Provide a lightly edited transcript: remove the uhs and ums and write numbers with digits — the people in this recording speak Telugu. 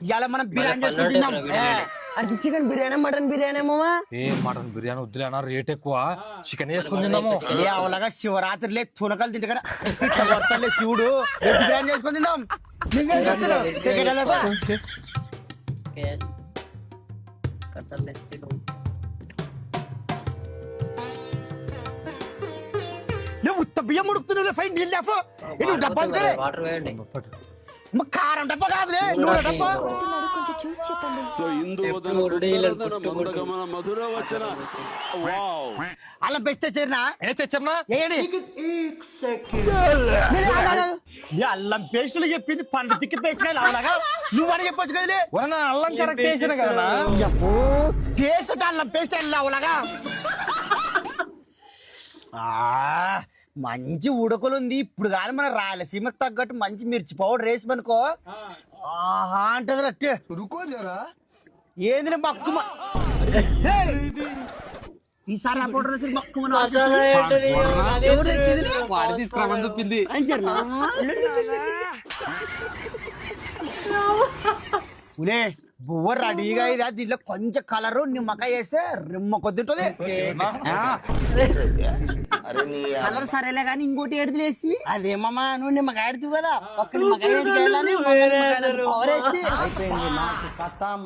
ఇవాళ మనం బిర్యానీ చేసుకుంటున్నాం. అది చికెన్ బిర్యానీ మటన్ బిర్యానీ మామా. ఏ మటన్ బిర్యానీ వద్దులేనా, రేట్ ఎక్కువ. చికెన్ వేసుకుని తిందాము. అవలాగా శివరాత్రిలే తునకలు తింటే కదా ఇట్లా కొడతాలే శివుడు. వెజ్ బిర్యానీ చేసుకొని తిందాం. ఉత్త బియ్యం ఉడుకుతున్నావు ఫైన్ నీళ్ళు లేఫో డబ్బా వాటర్ వేయండి. కారం డబ్బా కాదులే నూనె డబ్బా. కొంచెం చూసి చెప్పండి. సో ఇందు మధుర వచన అలా బెస్ట్ తెచ్చారునా ఏ తెచ్చమ్మా. అల్లం పేస్టులు చెప్పింది పండు తిక్కి పేస్ట్ అలాగా నువ్వని చెప్పొచ్చు కదలే. అల్లం కరెక్ట్ వేసిన కదా. పేస్ట్ అల్లం పేస్ట్ అలాగా మంచి ఉడకలుంది. ఇప్పుడు కానీ మన రాయలసీమకు తగ్గట్టు మంచి మిర్చి పౌడర్ వేసి మనకో ఆహా అంటది అట్టే ఏంది మక్కుమ. ఈసారి ఆ పౌడర్ వేసి వాడి తీసుకురామని చెప్పింది. ఉలే బువ్వ రెడీగా ఇది. దీంట్లో కొంచెం కలరు నిమ్మకాయ వేస్తే రిమ్మ కొద్దింటుంది. కలర్ సరేలే కానీ ఇంకోటి ఏడుతులేసి అదేమమ్మా నువ్వు నిమ్మకాయ ఆడుతావు కదా, ఒక్క నిమ్మకాయ అయిపోయింది నాకు కథం.